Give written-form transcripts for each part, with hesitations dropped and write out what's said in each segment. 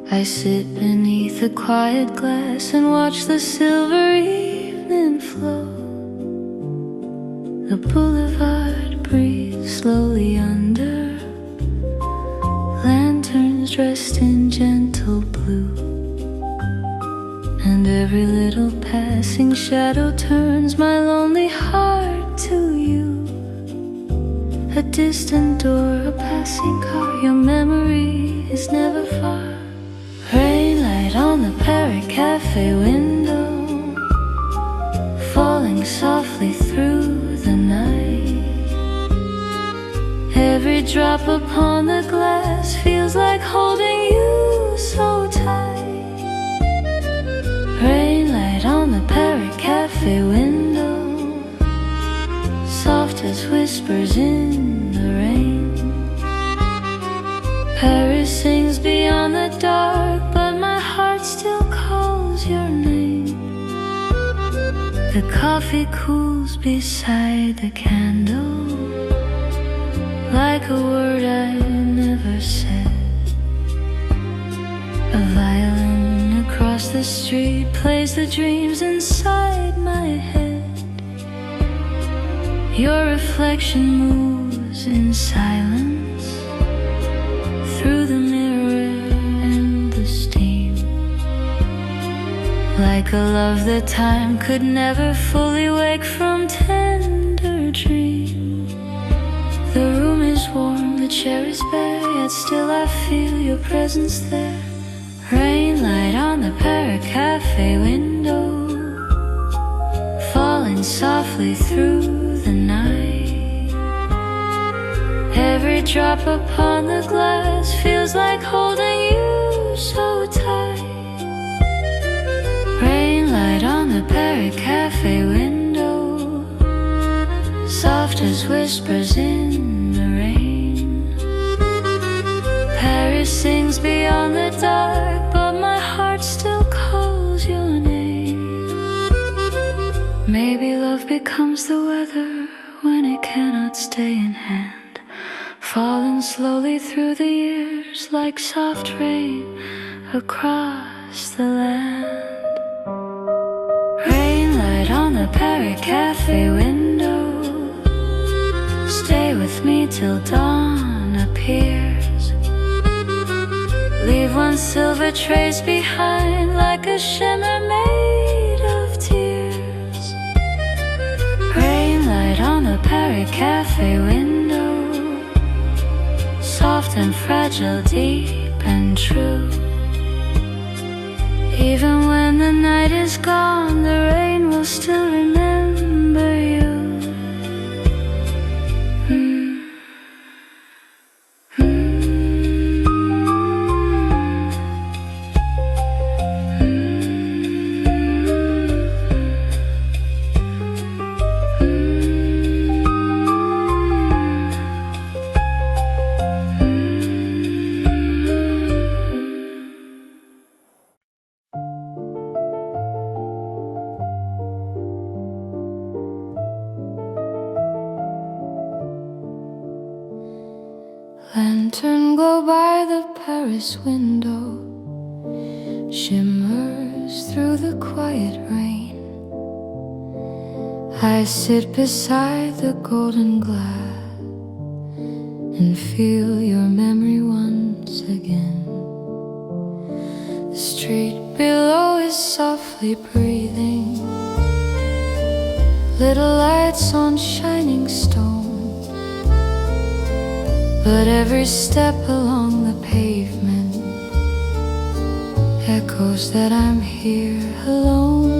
I sit beneath a quiet glass and watch the silver evening flow. The boulevard breathes slowly under lanterns dressed in gentle blue, and every little passing shadow turns my lonely heart to you. A distant door, a passing car, your memory is never far. Rainlight on the Paris Café window, falling softly through the night. Every drop upon the glass feels like holding you so tight. Rainlight on the Paris Café window, soft as whispers in the rain. Paris sings beyond the dark, but my heart still calls your name. The coffee cools beside the candle, like a word I never said. A violin across the street plays the dreams inside my head. Your reflection moves in silence through the mirror and the steam, like a love that time could never fully wake from tender dream. The room is warm, the chair is bare, yet still I feel your presence there. Rainlight on the Paris Café window, falling softly through the night. Every drop upon the glass feels like holding you so tight. Rainlight on the Paris Café window, soft as whispers in the rain. Paris sings beyond the dark, but my heart still calls your name. Maybe love becomes the weather when it cannot stay in hand, falling slowly through the years like soft rain across the land. Rainlight on the Paris Café window, stay with me till dawn appears. Leave one silver trace behind like a shimmer made of tears. Rainlight on the Paris Café window, soft and fragile, deep and true. Even when the night is gone, the rain will still remember you. Lantern glow by the Paris window, shimmers through the quiet rain. I sit beside the golden glass and feel your memory once again. The street below is softly breathing, little lights on shining stone. But every step along the pavement echoes that I'm here alone.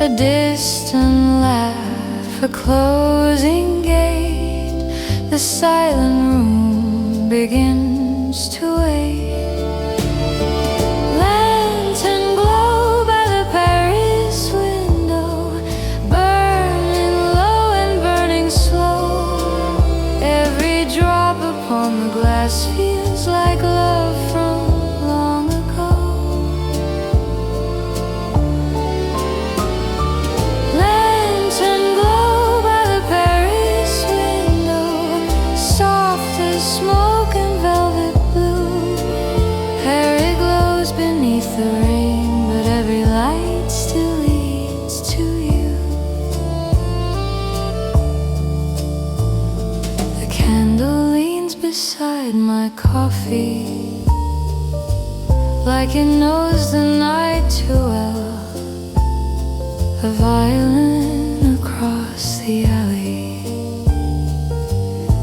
A distant laugh, a closing gate, the silent room begins to wait. Lantern glow by the Paris window, burning low and burning slow. Every drop upon the glass feels like love from long ago. Lantern glow by the Paris window, soft as smoke and velvet blue. my coffee like it knows the night too well. A violin across the alley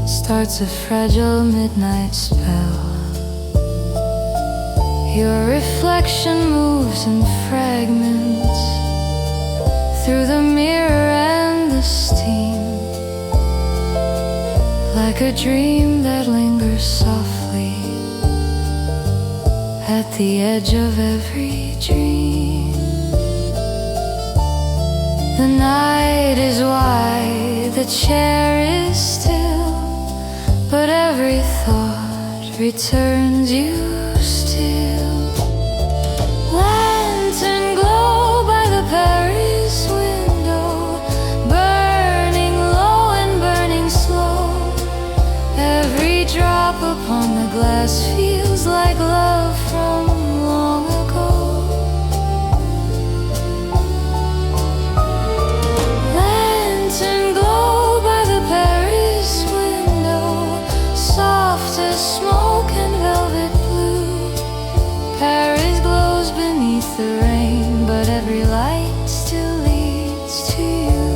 starts a fragile midnight spell. Your reflection moves in fragments through the mirror and the steam, like a dream that lingers softly at the edge of every dream. The night is wide, the chair is still, but every thought returns you still. Lantern glow by the Paris window, burning low and burning slow. Every drop upon the glass feels like love from long ago. Lantern glow by the Paris window, soft as smoke and velvet blue. Paris glows beneath the rain, but every light still leads to you.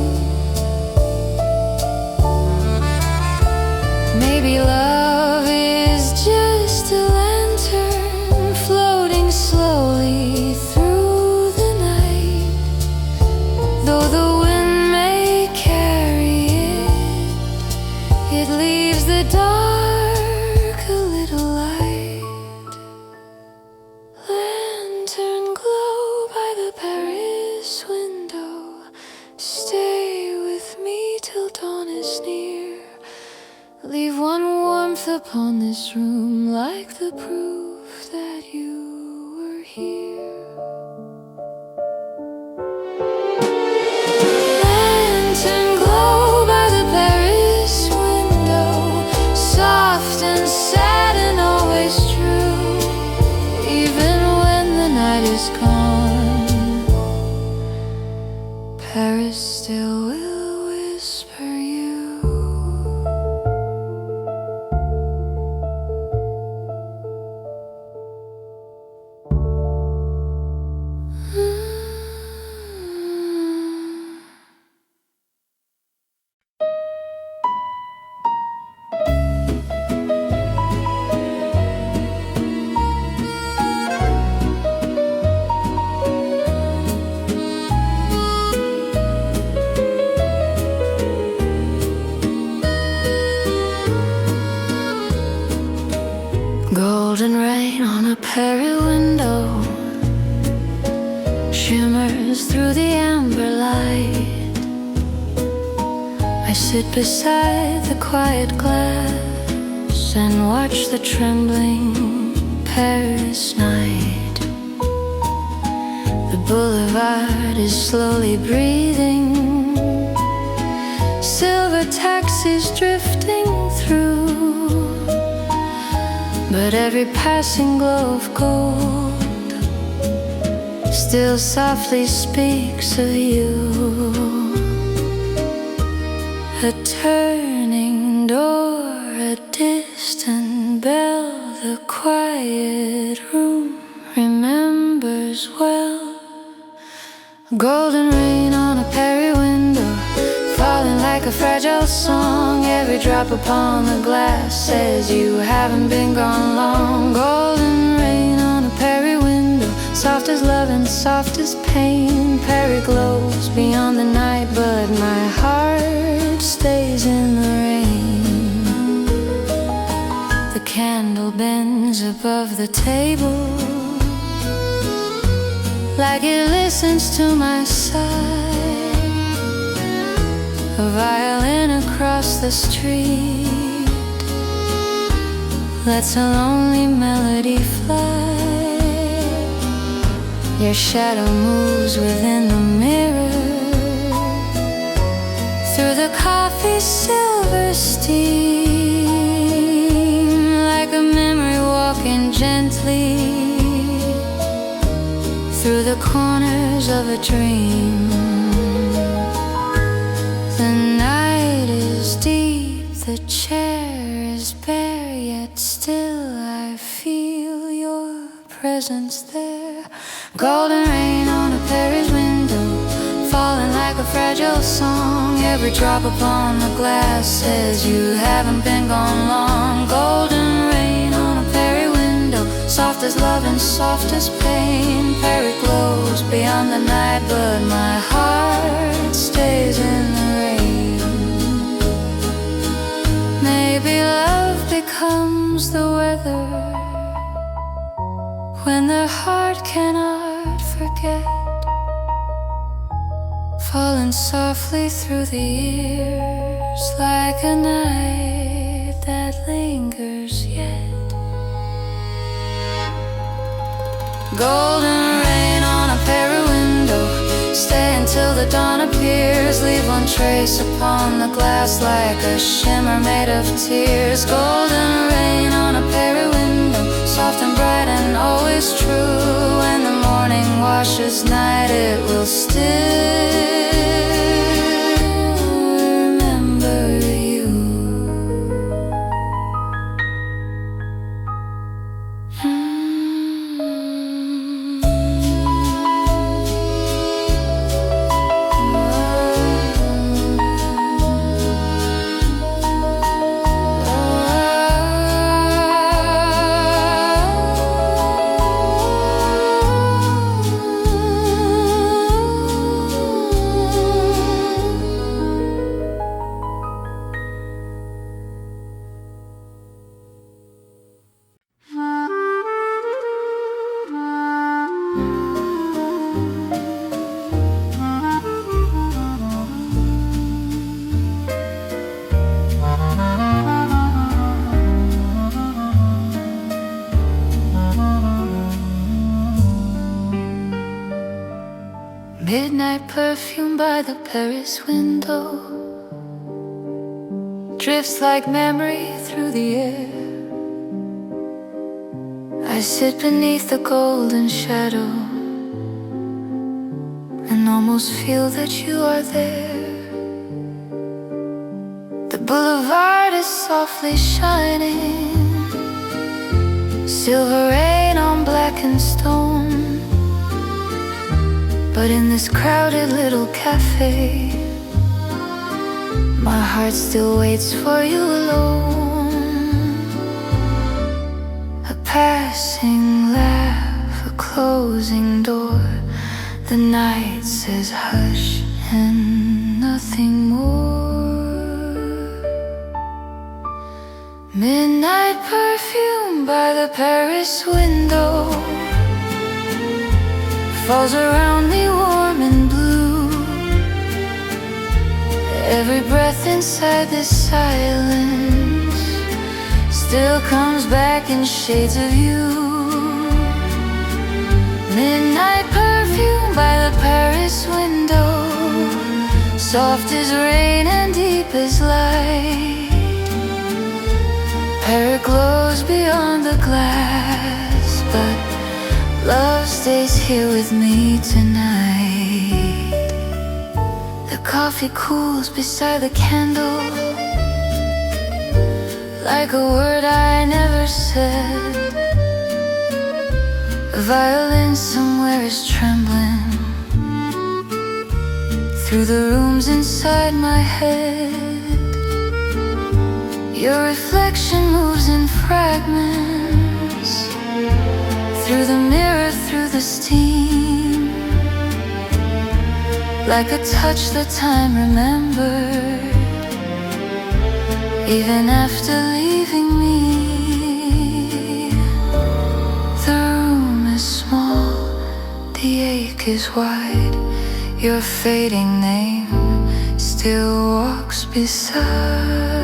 Maybe love is just a lantern floating slowly through the night. Though the wind may carry it, it leaves the dark a little light. Lantern glow by the Paris window, stay with me till dawn is near. Leave one warmth upon this room like the proof that you were here. Lantern glow by the Paris window, soft and sad and always true. Even when the night is gone, Paris still will whisper you. Golden rain on a Paris window shimmers through the amber light. I sit beside the quiet glass and watch the trembling Paris night. The boulevard is slowly breathing, silver taxis drifting through. But every passing glow of gold still softly speaks of you. A turning door, a distant bell, the quiet room remembers well. Golden rain on a Paris window, falling like a fragile song. Every drop upon the glass says you haven't been gone long. Golden rain on a Paris window, soft as love and soft as pain. Paris glows beyond the night, but my heart stays in the rain. The candle bends above the table like it listens to my sigh. A violin across the street lets a lonely melody fly. Your shadow moves within the mirror, through the coffee's silver steam, like a memory walking gently through the corners of a dream. The night is deep, the chair is bare, yet still I feel your presence there. Golden rain on a Paris window, falling like a fragile song. Every drop upon the glass says you haven't been gone long. Golden rain on a Paris window, soft as love and soft as pain. Paris glows beyond the night, but my heart stays in the rain. Maybe love becomes the weather when the heart cannot forget, falling softly through the years like a night that lingers yet. Golden rain on a Paris window, stay until the dawn appears. Leave one trace upon the glass like a shimmer made of tears. Golden rain on a Paris window, soft and bright and always true. When the morning washes night, it will still midnight perfume by the Paris window drifts like memory through the air. I sit beneath the golden shadow and almost feel that you are there. The boulevard is softly shining, silver rain on blackened stone. But in this crowded little cafe, my heart still waits for you alone. A passing laugh, a closing door. The night says hush and nothing more. Midnight perfume by the Paris window falls around me warm and blue. Every breath inside this silence still comes back in shades of you. Midnight perfume by the Paris window, soft as rain and deep as light. Paris glows beyond the glass, but love stays here with me tonight. The coffee cools beside the candle, like a word I never said. A violin somewhere is trembling through the rooms inside my head. Your reflection moves in fragments through the mirror, through the steam, like a touch that time remembered, even after leaving me. The room is small, the ache is wide. Your fading name still walks beside.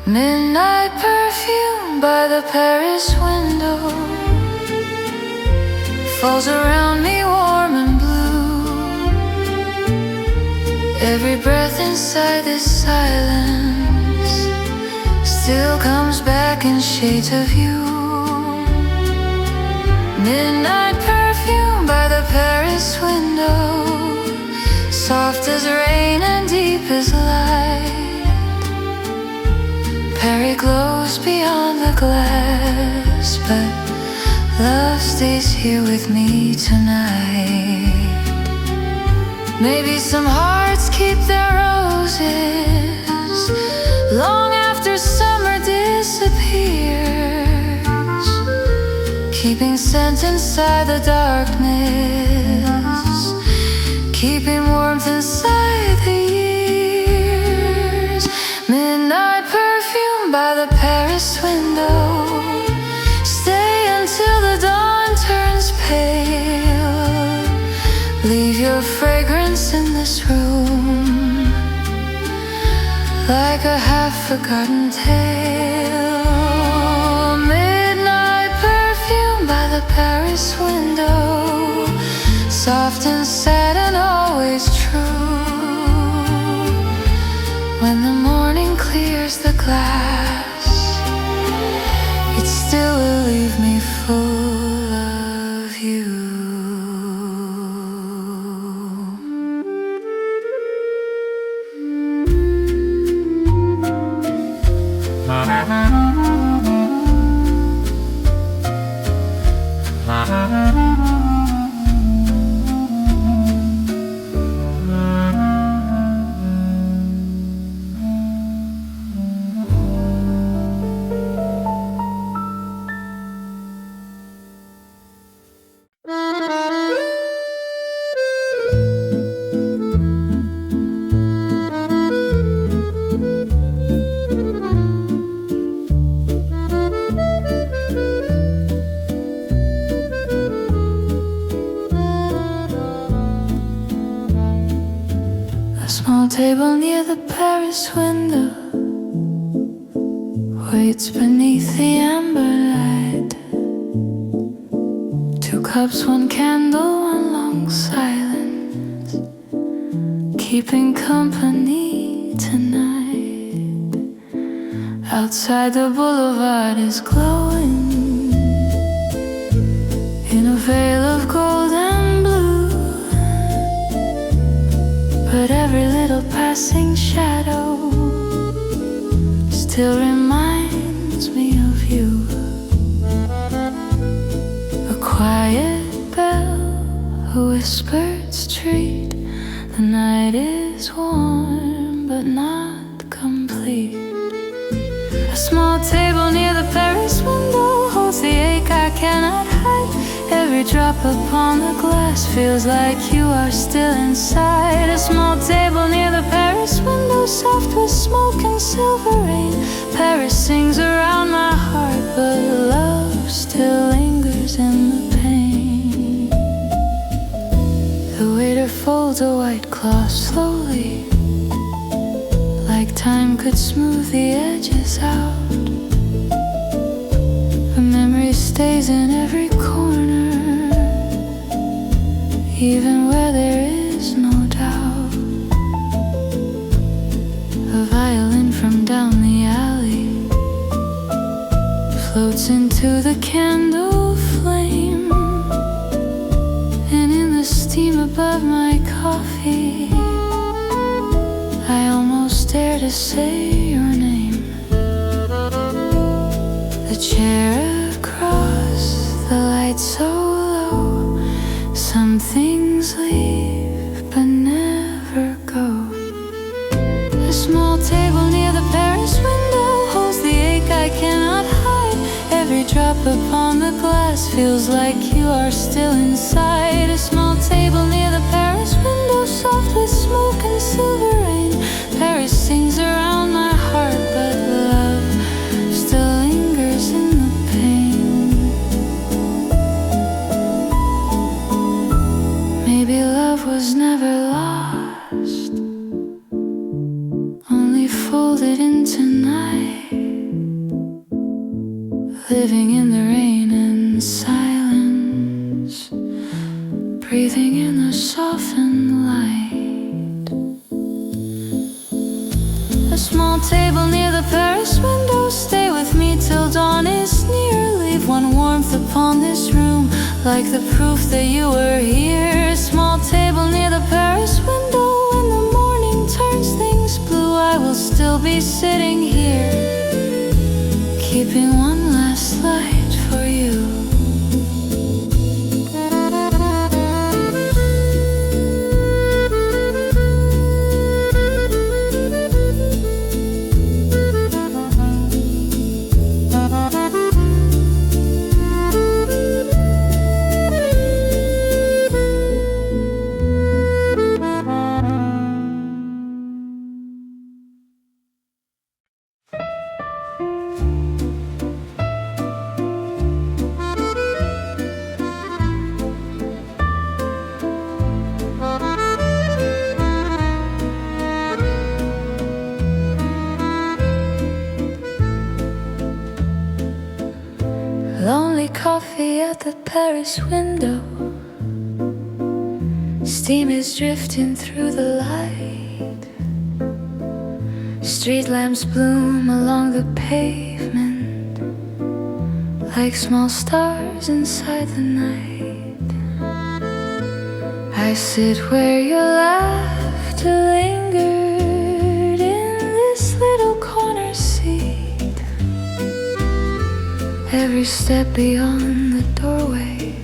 Midnight perfume by the Paris window falls around me warm and blue. Every breath inside this silence still comes back in shades of you. Midnight perfume by the Paris window, soft as rain and deep as light. Paris glows beyond the glass, but love stays here with me tonight. Maybe some hearts keep their roses long after summer disappears, keeping scent inside the darkness, keeping warmth inside the years. Midnight perfume by the Paris window, stay until the dawn turns pale. Leave your fragrance in this room like a half-forgotten tale. Midnight perfume by the Paris window, soft and sad and always true. When the morning clears the glass, it still will leave me full of you. Table near the Paris window waits beneath the amber light. 2 cups, 1 candle, 1 long silence, keeping company tonight. Outside the boulevard is glowing in a veil of gold and blue, but every little passing shadow still reminds me of you. A quiet bell, a whispered street. The night is warm but not complete. A small table near the Paris window holds the ache I cannot hide. Every drop upon the glass feels like you are still inside. A small table near the Paris window, soft with smoke and silver rain. Paris sings around my heart, but love still lingers in the pain. The waiter folds a white cloth slowly, like time could smooth the edges out. A memory stays in every corner, even where there is no doubt. A violin from down the alley floats into the candle flame, and in the steam above my coffee I almost dare to say your name. The chair across, the light so low. Some things leave but never go. A small table near the Paris window holds the ache I cannot hide. Every drop upon the glass feels like you are still inside. A small table near the Paris window, soft with smoke and silver rain. Paris sings around my heart, but love still lingers in the pain. Maybe love was never lost, only folded into night, living in the rain and silence, breathing in the softened light. A small table near the Paris window, stay with me till dawn is near. Leave one warmth upon this room, like the proof that you were here. A small table near the Paris window, when the morning turns things blue, I will still be sitting here, keeping one last light for you. Lonely coffee at the Paris window. Steam is drifting through the light. Street lamps bloom along the pavement like small stars inside the night. I sit where your laughter lingered in this little corner seat. Every step beyond the doorway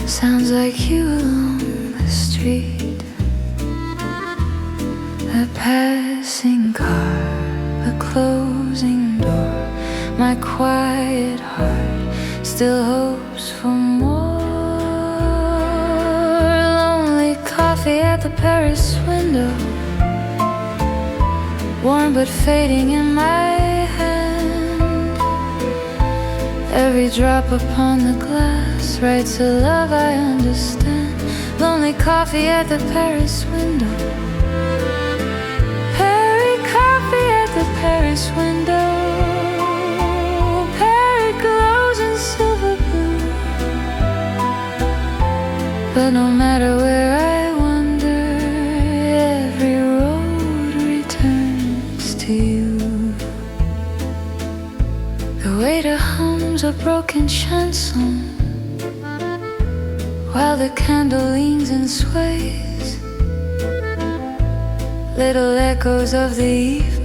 sounds like you along the street. A passing car, a closing door. My quiet heart still hopes for more. Lonely coffee at the Paris window, warm but fading in my hand. Every drop upon the glass writes a love I understand. Lonely coffee at the Paris window. The Paris window, Paris glows in silver blue. But no matter where I wander, every road returns to you. The waiter hums a broken chanson while the candle leans and sways. Little echoes of the evening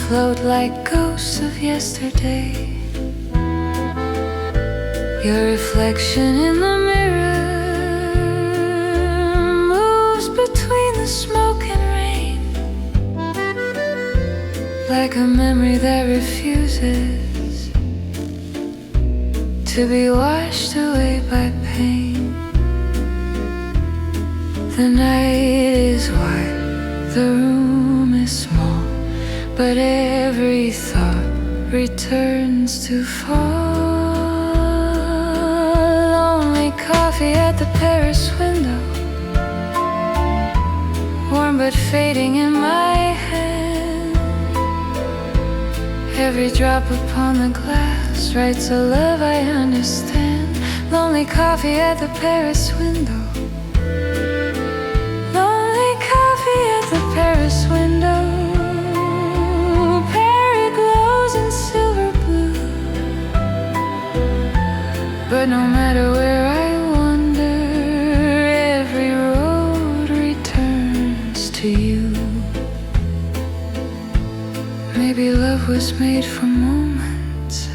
float like ghosts of yesterday. Your reflection in the mirror moves between the smoke and rain, like a memory that refuses to be washed away by pain. The night is wide, the room is small, but every thought returns to fall. Lonely coffee at the Paris window, warm but fading in my hand. Every drop upon the glass writes a love I understand. Lonely coffee at the Paris window. Lonely coffee at the Paris window. But no matter where I wander, every road returns to you. Maybe love was made for moments,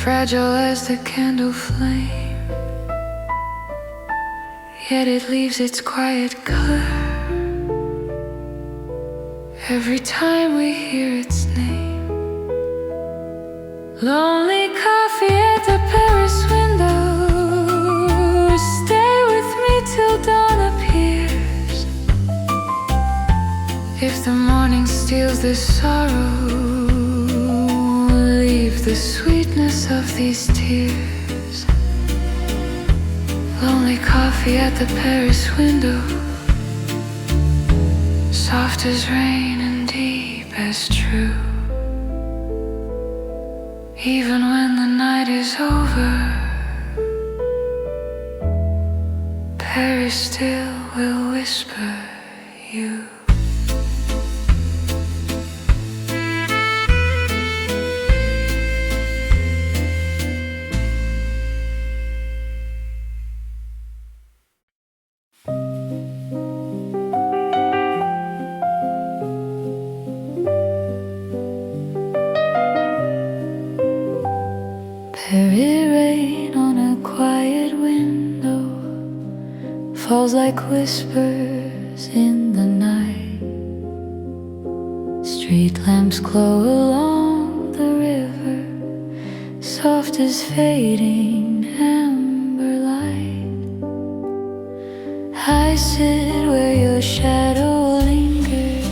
fragile as the candle flame, yet it leaves its quiet color every time we hear its name. Lonely coffee at the Paris window, stay with me till dawn appears. If the morning steals the sorrow, leave the sweetness of these tears. Lonely coffee at the Paris window, soft as rain and deep as true. Even when the night is over, Paris still will whisper you. falls like whispers in the night. Street lamps glow along the river, soft as fading amber light. I sit where your shadow lingers,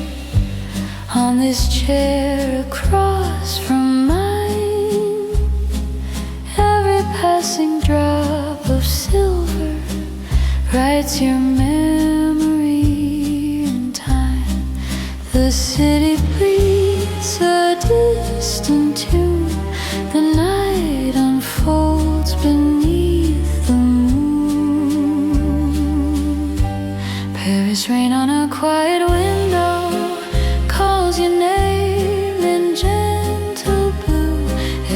on this chair across from mine. Every passing drop of silver writes your memory in time. The city breathes a distant tune. The night unfolds beneath the moon. Paris rain on a quiet window calls your name in gentle blue.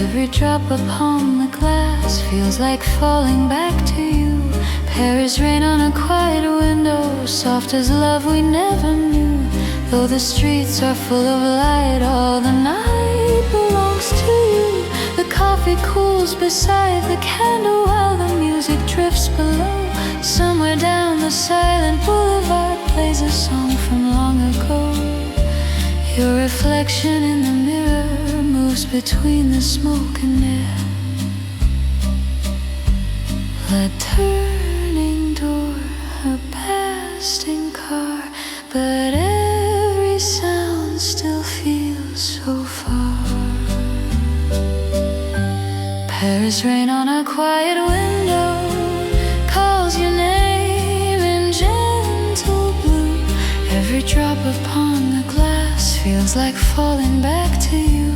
Every drop upon the glass feels like falling back to you. Paris rain on a quiet window, soft as love we never knew. Though the streets are full of light, all the night belongs to you. The coffee cools beside the candle while the music drifts below. Somewhere down the silent boulevard plays a song from long ago. Your reflection in the mirror moves between the smoke and air. A turning door, a passing car, but every sound still feels so far. Paris rain on a quiet window calls your name in gentle blue. Every drop upon the glass feels like falling back to you.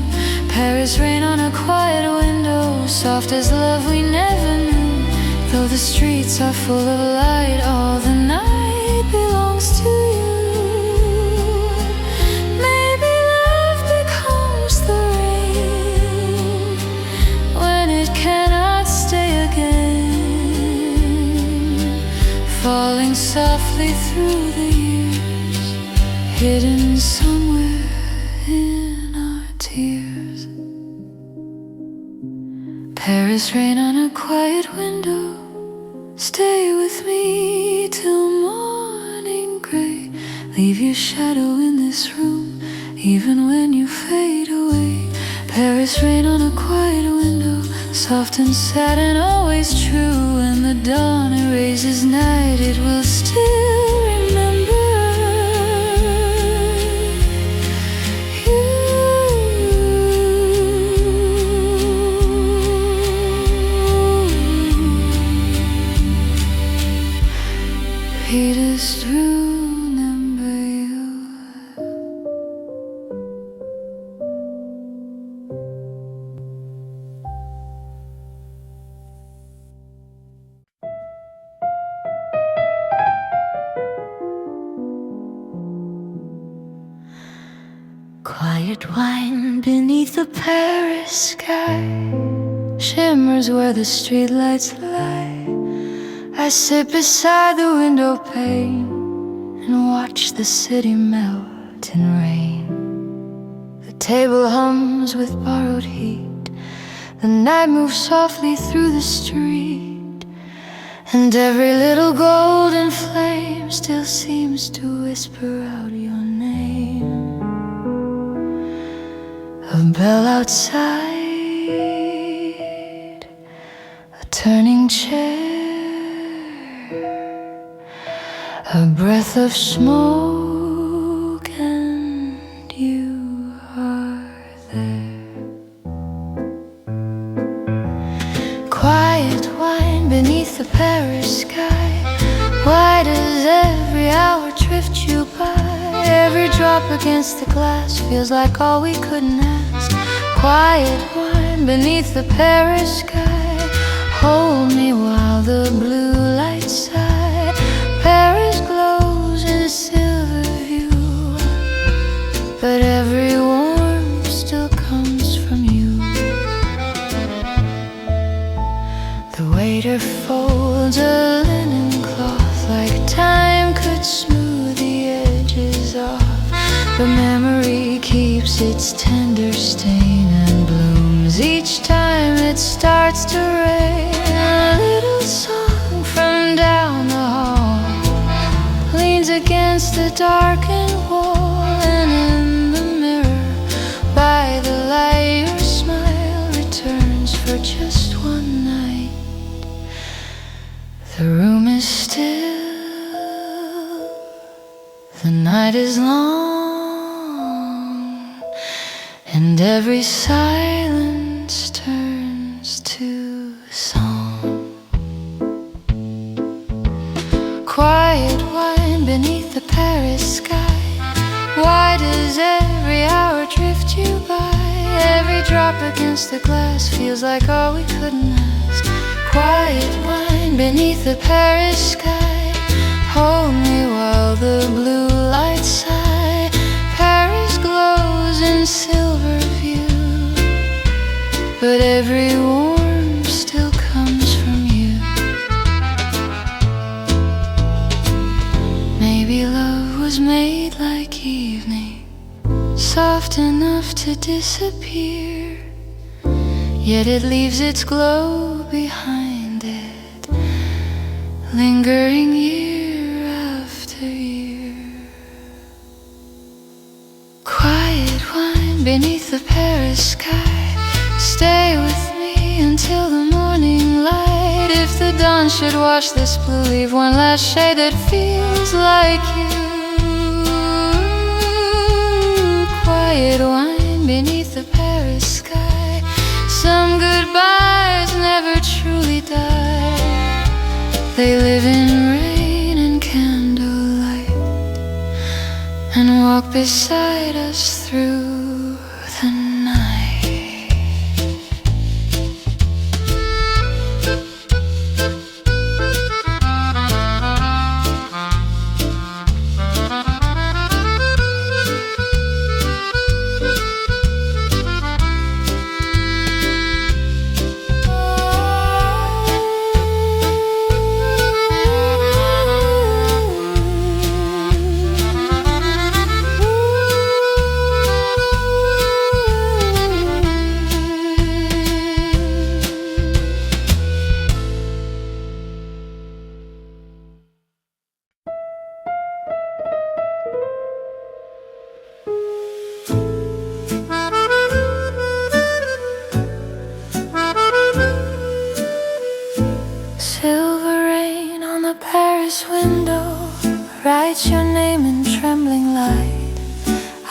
Paris rain on a quiet window, soft as love we never knew. Though the streets are full of light, all the night belongs to you. Maybe love becomes the rain when it cannot stay again, falling softly through the years, hidden somewhere in our tears. Paris rain on a quiet window, stay with me till morning gray. Leave your shadow in this room, even when you fade away. Paris rain on a quiet window, soft and sad and always true. When the dawn erases night, it will still remember just remember you. Quiet wine beneath the Paris sky shimmers where the streetlights lie. I sit beside the window pane and watch the city melt in rain. The table hums with borrowed heat. The night moves softly through the street, and every little golden flame still seems to whisper out your name. A bell outside, a turning chair, a breath of smoke, and you are there. Quiet wine beneath the Paris sky. Why does every hour drift you by? Every drop against the glass feels like all we couldn't ask. Quiet wine beneath the Paris sky. Hold me while the blue lights sigh. Paris glows in silver view, but every warmth still comes from you. The waiter folds a linen cloth like time could smooth the edges off, but memory keeps its tender stain and blooms each time it starts to rain. A little song from down the hall leans against the darkened wall, and in the mirror by the light your smile returns for just one night. The room is still, the night is long, and every silence turns to song. Quiet wine beneath the Paris sky. Why does every hour drift you by? Every drop against the glass feels like all we couldn't ask. Quiet wine beneath the Paris sky. Hold me while the blue lights sigh. Paris glows in silver view, but every warmth still comes from you. Maybe love was made like evening, soft enough to disappear, yet it leaves its glow behind it, lingering year after year. Quiet wine beneath the Paris sky. Stay with me until the morning light. If the dawn should wash this blue, leave one last shade that feels like you. Quiet wine beneath the Paris sky. Some goodbyes never truly die. They live in rain and candlelight, and walk beside us through the night. Silver rain on the Paris window writes your name in trembling light.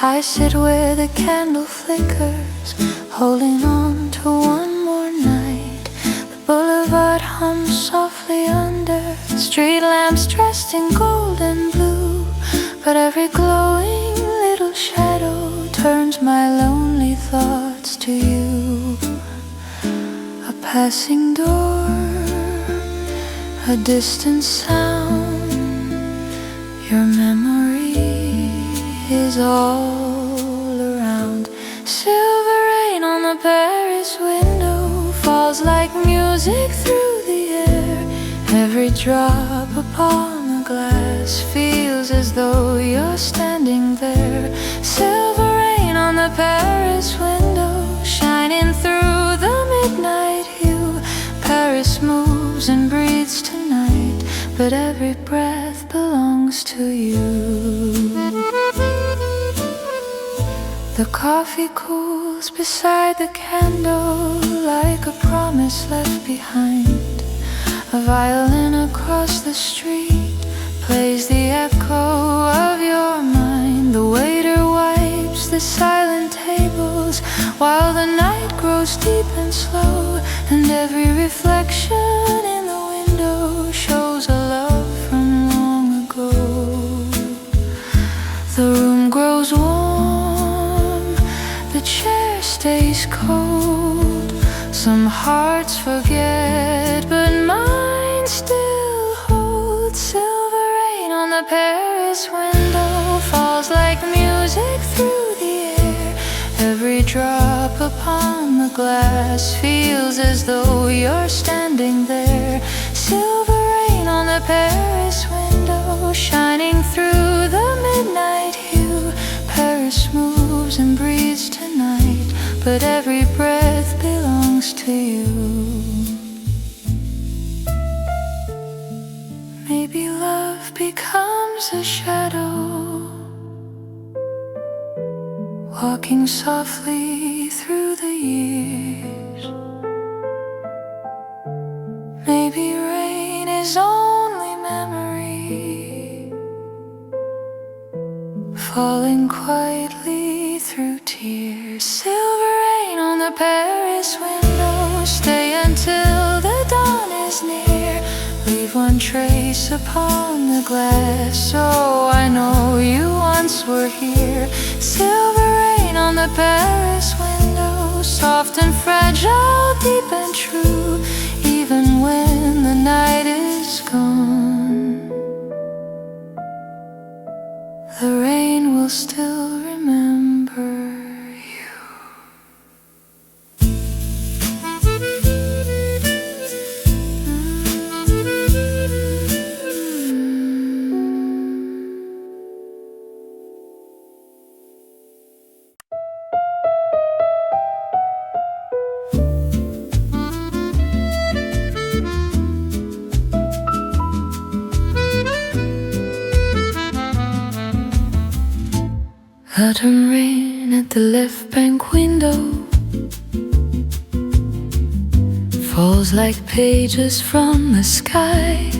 I sit where the candle flickers, holding on to one more night. The boulevard hums softly under street lamps dressed in gold and blue, but every glowing little shadow turns my lonely thoughts to you. A passing door, a distant sound, your memory is all around. Silver rain on the Paris window falls like music through the air. Every drop upon the glass feels as though you're standing there. Silver rain on the Paris window, shining through the midnight hue. Paris moves and breathes tonight, but every breath belongs to you. The coffee cools beside the candle like a promise left behind. A violin across the street plays the echo of your mind. The waiter wipes the silent tables while the night grows deep and slow, and every reflection in the window shows a love from long ago. The room grows warm, the chair stays cold. Some hearts forget, but mine still holds. Silver rain on the Paris window falls like music through the air. Every drop upon the glass feels as though you're standing there. Silver rain on the Paris window, shining through the midnight hue. Paris moves and breathes tonight, but every breath belongs to you. Maybe love becomes a shadow walking softly through the years. Maybe rain is only memory, falling quietly through tears. Silver rain on the Paris window, stay until the dawn is near. Leave one trace upon the glass, so I know you once were here. Silver rain on the Paris window, soft and fragile, deep and true. Even when the night is gone, the rain will still remember. Autumn rain at the left bank window falls like pages from the sky.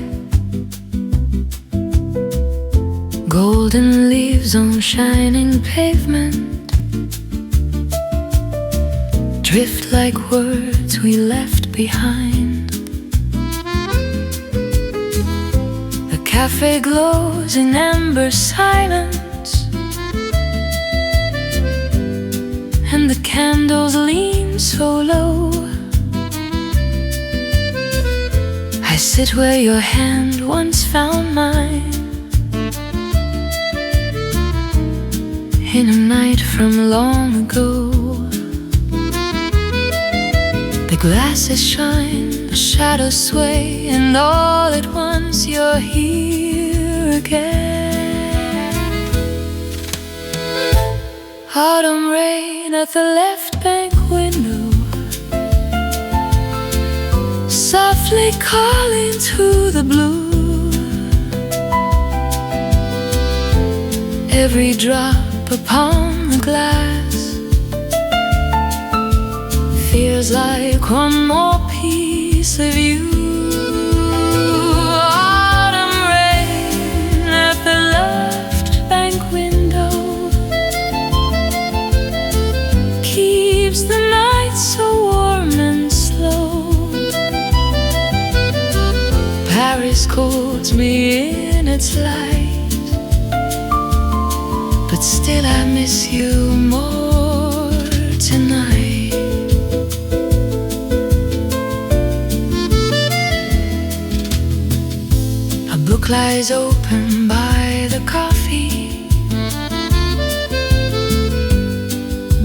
Golden leaves on shining pavement drift like words we left behind. The cafe glows in amber silence, and the candles lean so low. I sit where your hand once found mine, in a night from long ago. The glasses shine, the shadows sway, and all at once you're here again. Autumn rain at the left bank window, softly calling to the blue. Every drop upon the glass feels like one more piece of you. Autumn rain at the left bank window keeps the night so warm and slow. Paris cools me in its light, but still I miss you more tonight. A book lies open by the coffee,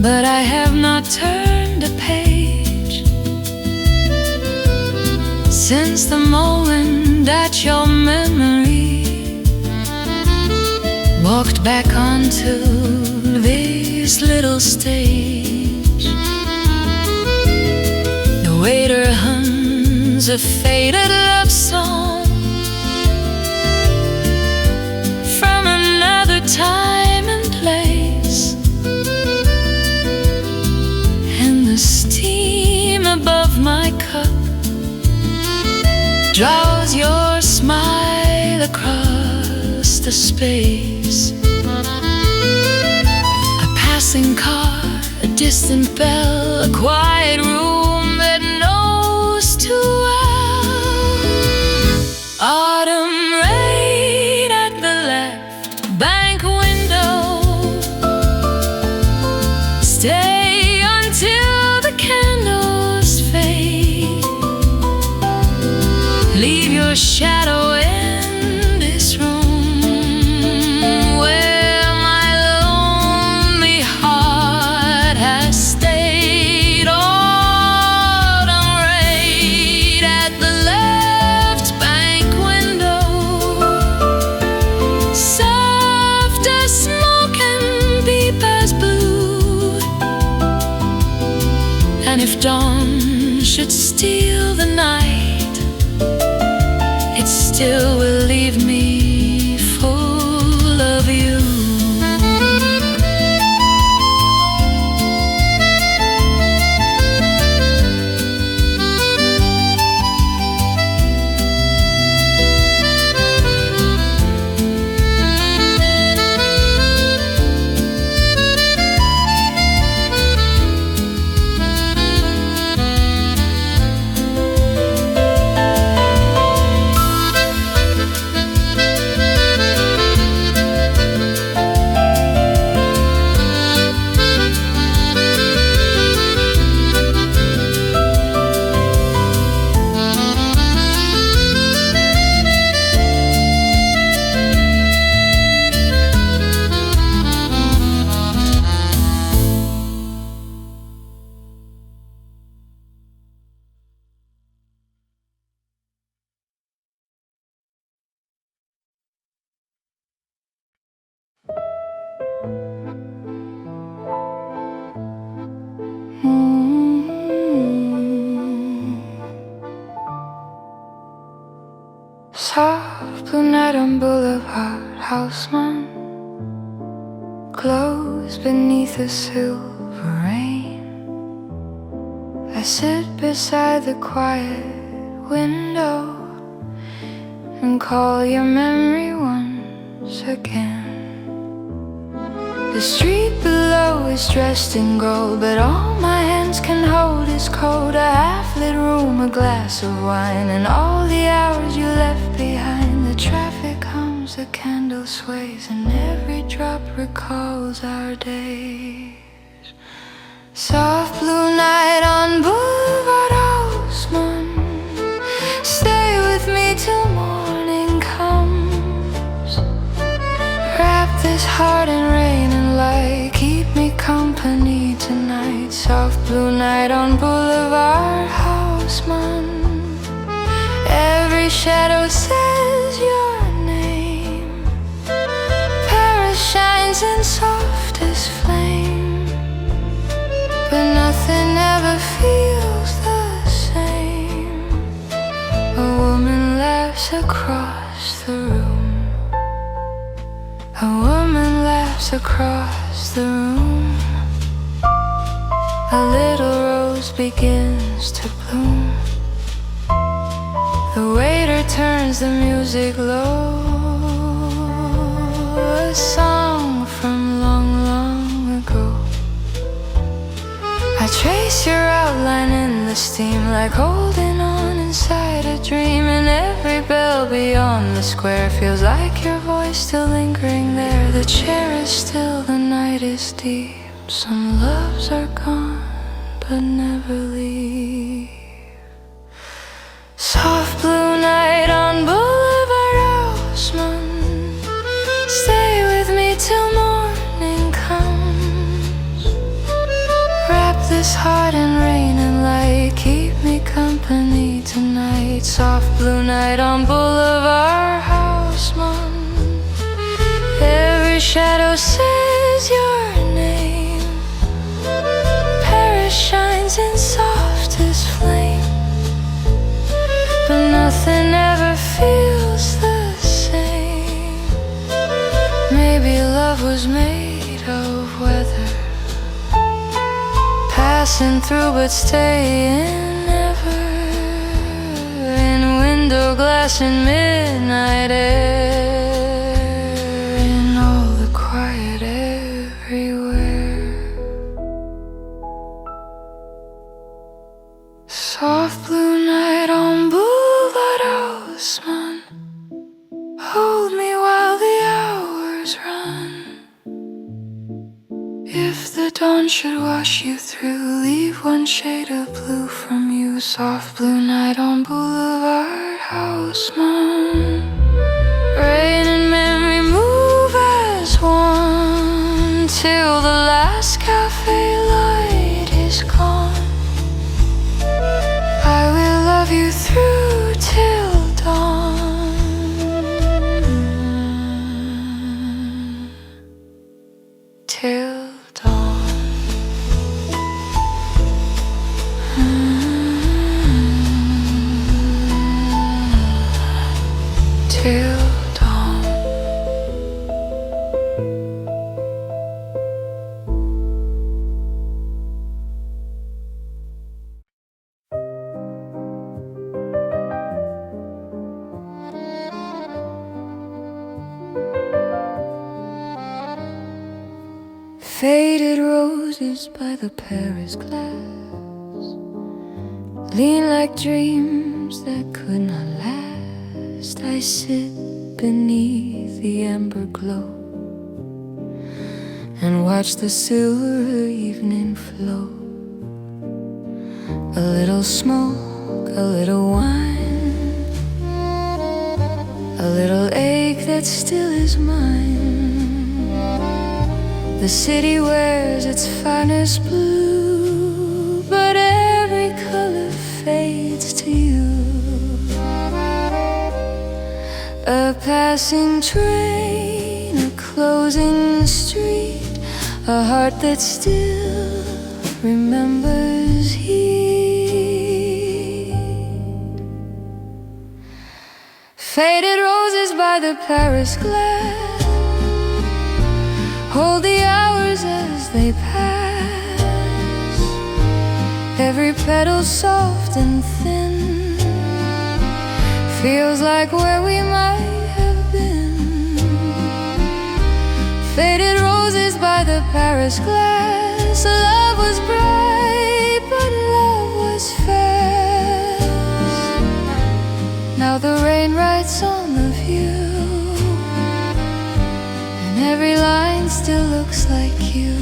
but I have not turned a page since the moment that your memory walked back onto this little stage. The waiter hums a faded love song from another time and place, and the steam above my cup draws your smile across the space. A passing car, a distant bell, a quiet room that knows too well. Autumn rain at the left bank window, stay until the candles fade. Leave your shadow in this room where my lonely heart has stayed. Autumn rain at the left bank window, soft as smoke and deep as blue. And if dawn should steal the night, it still will leave me full of you. Soft blue night on Boulevard, Haussmann glows beneath a silver rain. I sit beside the quiet window and call your memory once again. The street below is dressed in gold, but all my hands can hold is cold. A half-lit room, a glass of wine, and all the hours you left behind. The traffic hums, the candle sways, and every drop recalls our days. Soft blue night on Boulevard, Haussmann. Stay with me till morning comes. Wrap this heart in rain and light. Keep me company tonight. Soft blue night on Boulevard, Haussmann. Every shadow says your name. Paris shines in softest flame, but nothing ever feels the same. A woman laughs across the room. A woman laughs across the room. A little rose begins to bloom. The waiter turns the music low. A song from long, long ago. I trace your outline in the steam, like holding on inside a dream. And every bell beyond the square feels like your voice still lingering there. The chair is still, the night is deep. Some loves are gone, but never leave. Soft blue night on Boulevard, Haussmann. Stay with me till morning comes. Wrap this heart in rain and light. Keep me company tonight. Soft blue night on Boulevard, Haussmann. Every shadow says your name. Paris shines in softest flame, but nothing ever feels the same. Maybe love was made of weather, passing through but staying ever. In window glass and midnight air, in all the quiet everywhere. Soft blue night on Boulevard, Haussmann. Hold me while the hours run. If the dawn should wash you through, leave one shade of blue from you. Soft blue night on Boulevard, Haussmann. Rain and memory move as one till the last cafe light is gone. I will love you through till dawn. Till dawn. Till dawn. Faded roses by the Paris glass lean like dreams that could not last. I sit beneath the amber glow and watch the silver evening flow. A little smoke, a little wine, a little ache that still is mine. The city wears its finest blue, but every color fades to you. A passing train, a closing street, a heart that still remembers Faded roses by the Paris glass hold the hours as they pass. Every petal soft and thin feels like where we might have been. Faded roses by the Paris glass. Love was bright, but love was fast. Now the rain writes on the view, and every line still looks like you.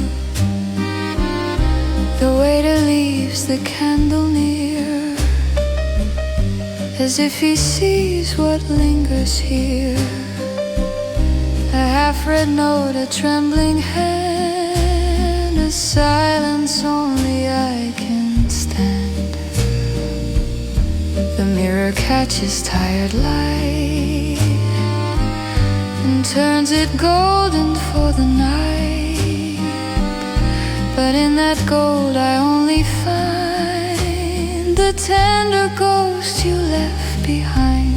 The waiter leaves the candle near, as if he sees what lingers here. A half-read note, a trembling hand, a silence only I can stand. The mirror catches tired light and turns it golden for the night. But in that gold I only find the tender ghost you left behind.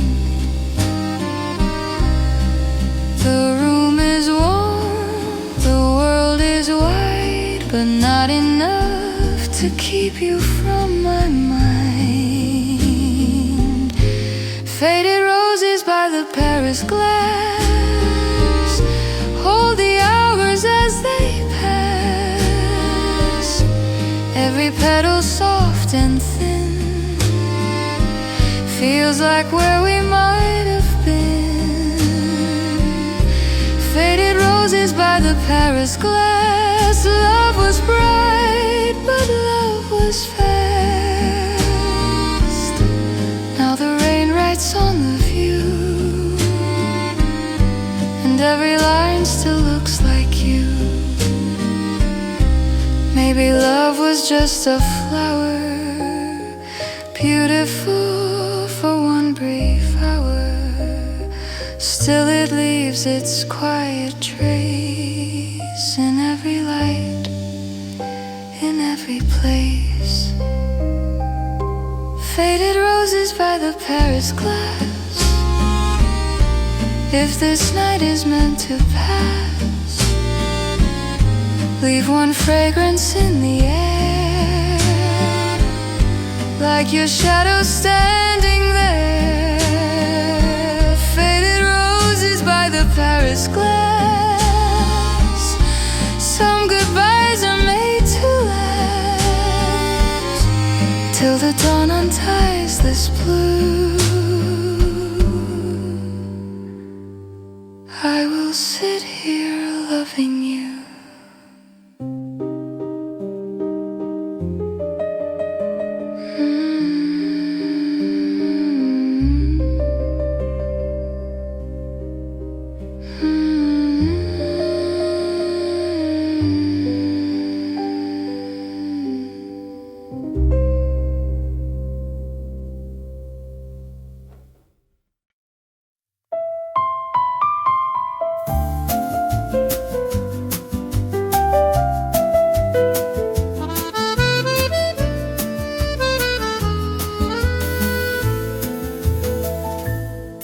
The room is warm, the world is wide, but not enough to keep you from my mind. Faded roses by the Paris glass hold the hours as they pass. Every petal soft and thin feels like where we might have been. Faded roses by the Paris glass. Love was bright, but love was fast. Now the rain writes on the view, and every line still looks like you. Maybe love was just a flower, beautiful for one brief hour. Still it leaves its quiet trace in every light, in every place. Faded roses by the Paris glass. If this night is meant to pass, leave one fragrance in the air, like your shadow standing there. Faded roses by the Paris glass. Some goodbyes are made to last, till the dawn unties this blue. I will sit here loving you.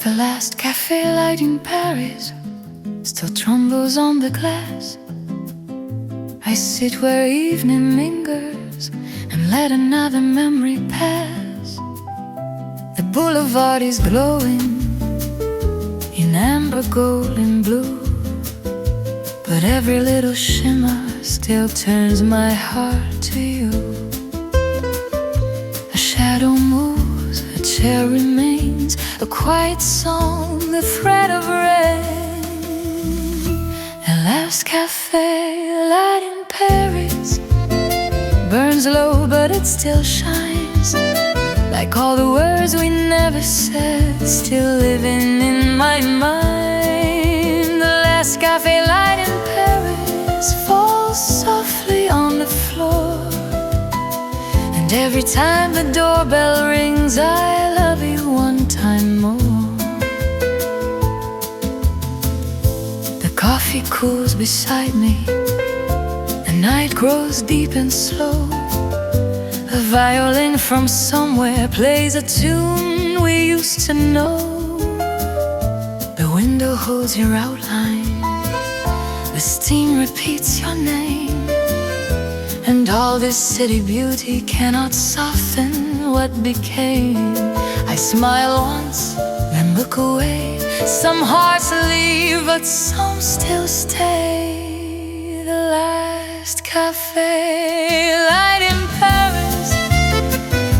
The last café light in Paris still trembles on the glass. I sit where evening lingers and let another memory pass. The boulevard is glowing in amber, gold and blue, but every little shimmer still turns my heart to you. A shadow moves, a chair remains, a quiet song, the thread of rain. The last café light in Paris burns low, but it still shines, like all the words we never said, still living in my mind. The last café light in Paris falls softly on the floor, and every time the doorbell rings, I love you one time more. The coffee cools beside me, the night grows deep and slow. A violin from somewhere plays a tune we used to know. window holds your outline, the steam repeats your name, and all this city beauty cannot soften what became. I smile once, then look away. Some hearts leave, but some still stay. The last cafe light in Paris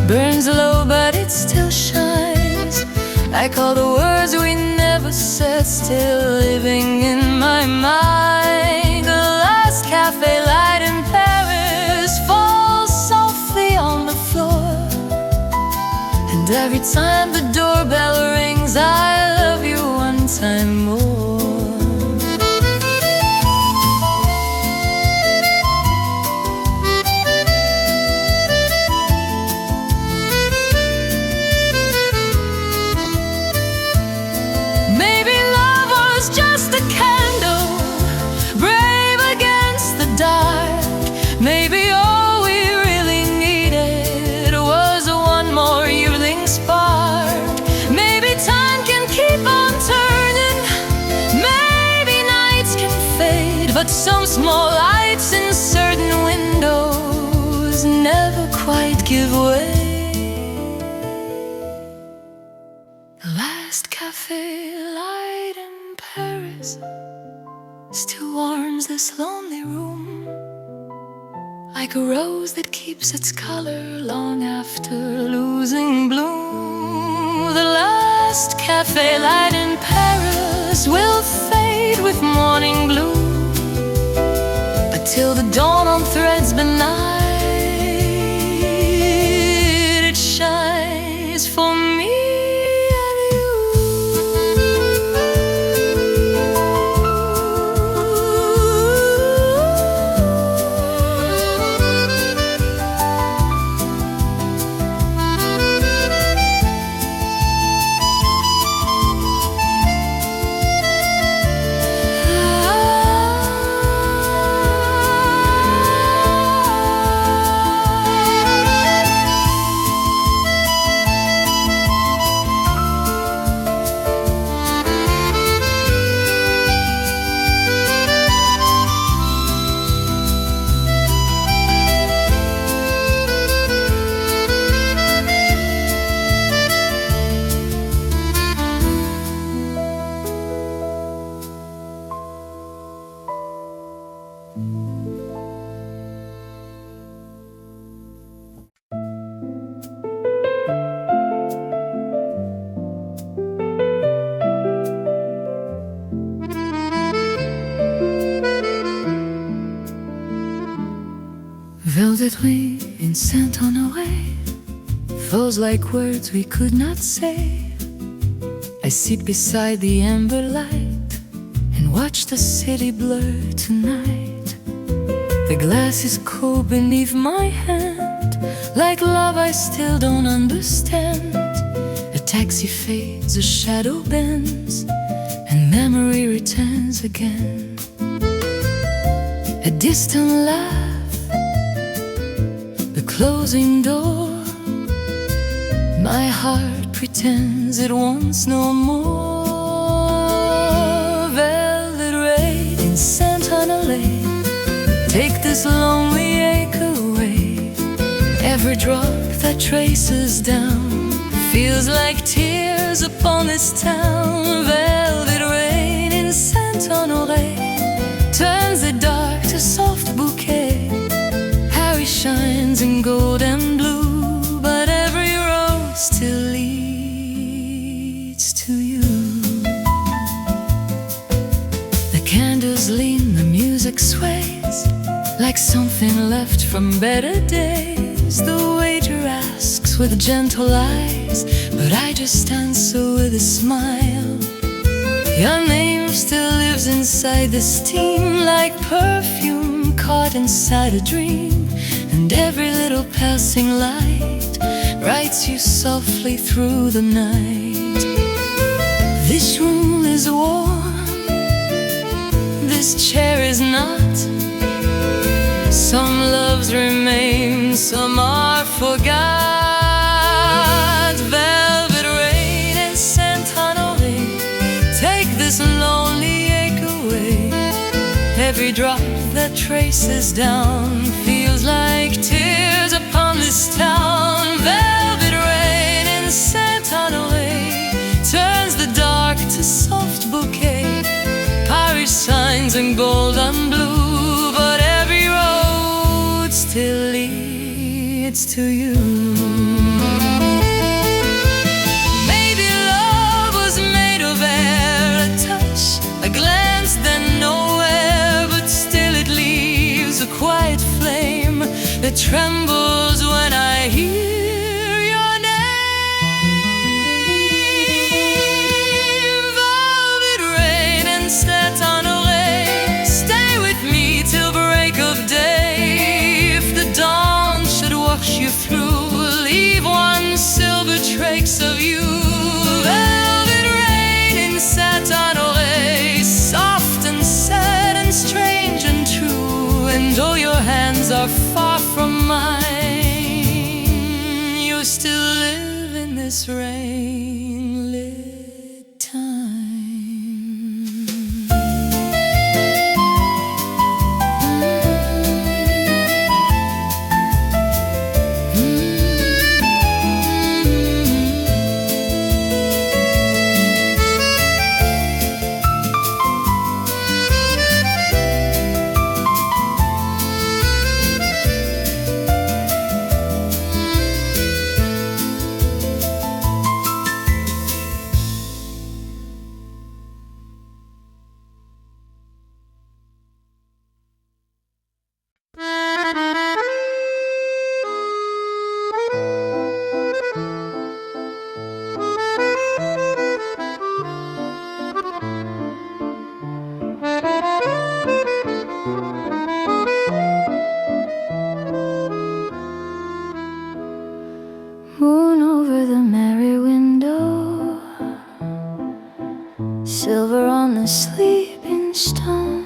burns low, but it still shines, like all the words we never said, still living in my mind. The last cafe light in Paris falls softly on the floor, and every time the doorbell rings, I love you one time more. Maybe love was just a candle, brave against the dark. Maybe all we really needed was one more yearling spark. Maybe time can keep on turning, maybe nights can fade, but some small lights in certain windows never quite give way. The last cafe light in Paris still warms this lonely room, like a rose that keeps its color long after losing bloom. The last cafe light in Paris will fade with morning gloom, but till the dawn on threads benign, it shines for me. Velvet wing in Saint-Honoré falls like words we could not say. I sit beside the amber light and watch the city blur tonight. The glass is cold beneath my hand, like love I still don't understand. A taxi fades, a shadow bends, and memory returns again. A distant laugh, the closing door. My heart pretends it wants no more. Velvet rain in Saint-Honoré, take this lonely ache away. Every drop that traces down feels like tears upon this town. Velvet rain in Saint-Honoré turns the dark to soft bouquet. Harry shines in gold and blue, but every rose still leads to you. The candles lean, the music sways, like something left from better days. The waiter asks with gentle eyes, but I just answer with a smile. Your name still lives inside the steam, like perfume caught inside a dream. And every little passing light writes you softly through the night. This room is warm, this chair is not. Some loves remain, some are forgot. Velvet rain in Saint-Honoré, take this every drop that traces down feels like tears upon this town. Velvet rain in Saint-Honoré turns the dark to soft bouquet. Paris signs in gold and blue, but every road still leads to you. Maybe love was made of air, a touch, a glance, then nowhere, but still it leaves a quiet flame that trembles when I hear your name. Velvet rain and Saint-Honoré, stay with me till break of day. If the dawn should wash you through, leave one silver trace of you. Velvet rain in Saint-Honoré, soft and sad and strange and true. And though your hands are far from mine, you still live in this rain-lit time. Moon over the merry window, silver on the sleeping stone.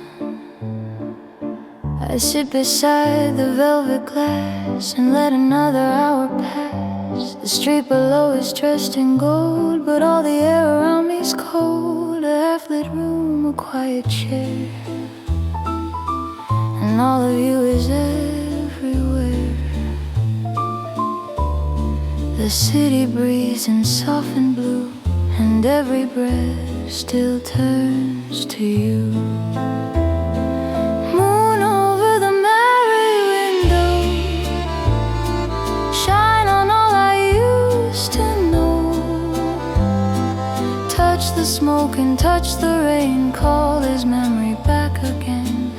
I sit beside the velvet glass and let another hour pass. The street below is dressed in gold, but all the air around me's cold. A half-lit room, a quiet chair, and all of you is everywhere. The city breeze in softened blue, and every breath still turns to you. Moon over the merry window, shine on all I used to know. Touch the smoke and touch the rain, call his memory back again.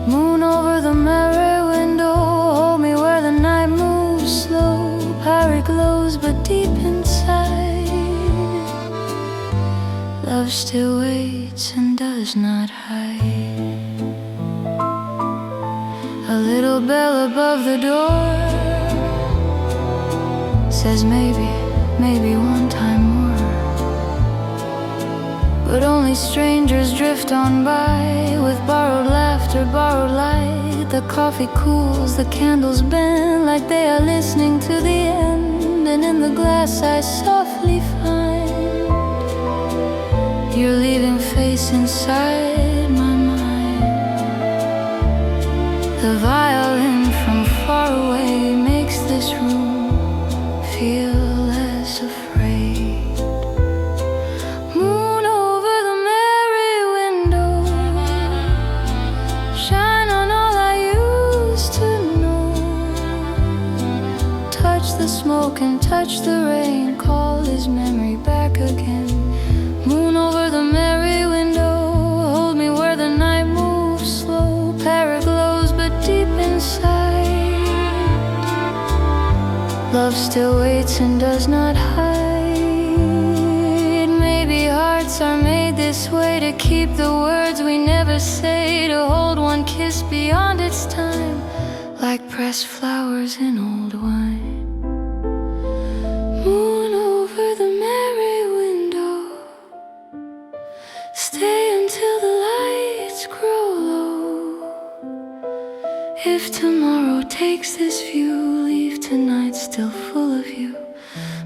Moon over the merry window, hold me where the night moves slow. Paris glows, but deep inside, love still waits and does not hide. A little bell above the door says maybe, maybe one time more. But only strangers drift on by with borrowed laughter, borrowed light. The coffee cools, the candles bend like they are listening to the end. And in the glass I softly find your leaving face inside my mind. The violin from far away makes this room feel less afraid. Moon over the merry window, shine on all I used to know. Touch the smoke and touch the rain, call his memory back again. Moon over the merry window, hold me where the night moves slow. Paris glows, but deep inside, love still waits and does not hide. Maybe hearts are made this way to keep the words we never say, to hold one kiss beyond its time, like pressed flowers in old wine. Moon over the merry window, stay until the lights grow low. If tomorrow takes this view, leave tonight still full of you.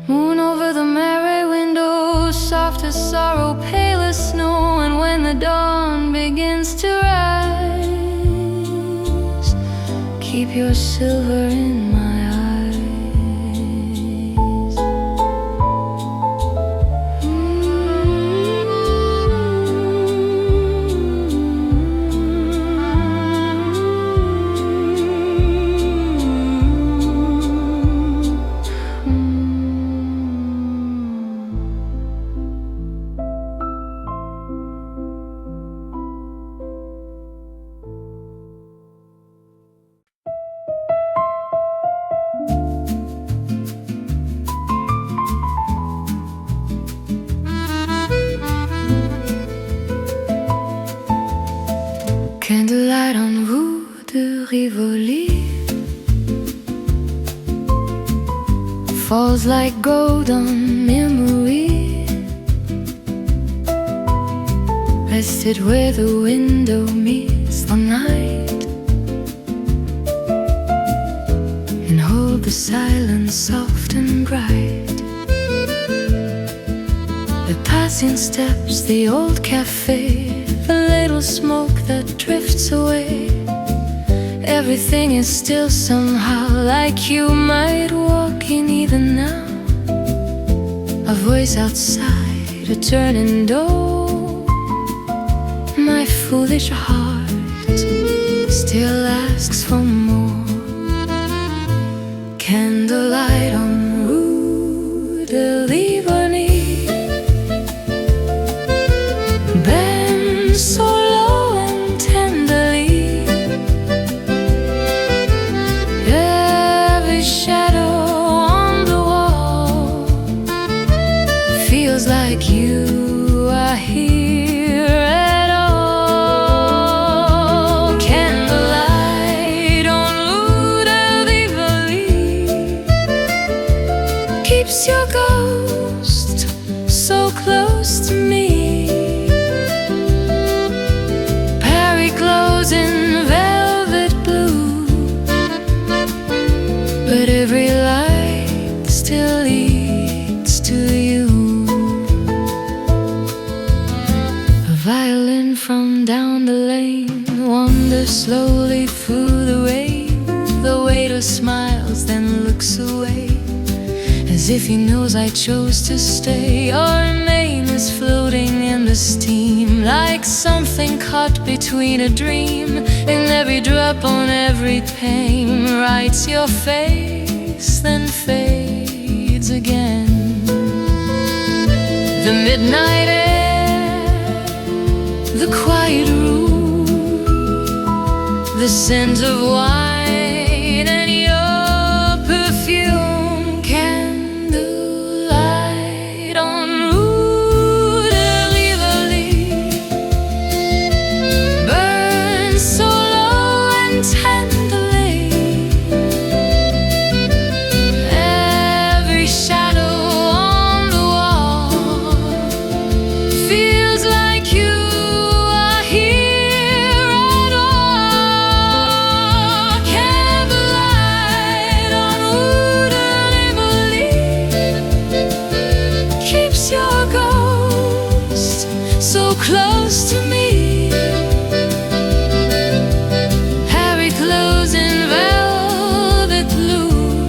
Moon over the merry window, soft as sorrow, pale as snow. And when the dawn begins to rise, silver in my eyes. Candlelight on Rue de Rivoli falls like gold on memory, rested where the window meets the night, and hold the silence soft and bright. The passing steps, the old cafe, a little smoke that drifts away. Everything is still somehow, like you might walk in even now. A voice outside, a turning door. My foolish heart still asks for more. Candlelight on Rue de Rivoli, so low and tenderly. Every shadow on the wall feels like you are here at all. Candlelight on Rue de Rivoli keeps your ghost so close to me. In velvet blue, but every light still leads to you. A violin from down the lane wanders slowly through the rain. The waiter smiles, then looks away, as if he knows I chose to stay. Our name is floating in the steam, like something caught between a dream. And every drop on every pane writes your face, then fades again. The midnight air, the quiet room, the scent of wine and your perfume. Candlelight on Rue de Rivoli burns so low and tenderly. Every shadow on the wall feels like you are here at all. Candlelight on Rue de Rivoli keeps your ghost so close to me. Harry clothes in velvet blue,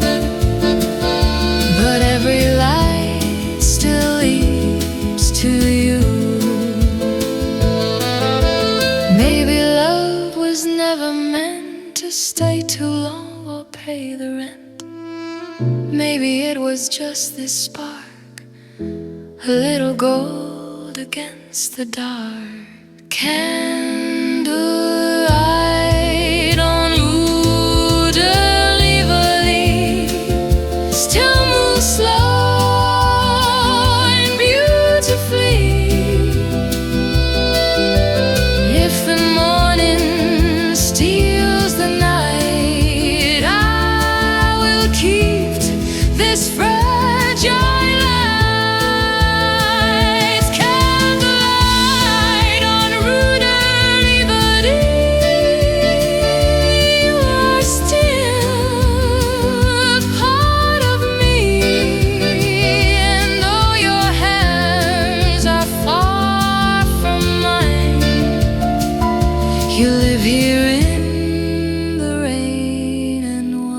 but every light still leads to you. Maybe love was never meant to stay too long or pay the rent. Maybe it was just this spark, a little gold against the dark. Candlelight on Rue de Rivoli still moves slow and beautifully. If the morning steals the night, I will keep this fragile light. Candlelight on Rue de Rivoli, you are still a part of me. And though your hands are far from mine, you live here in the rain and wine.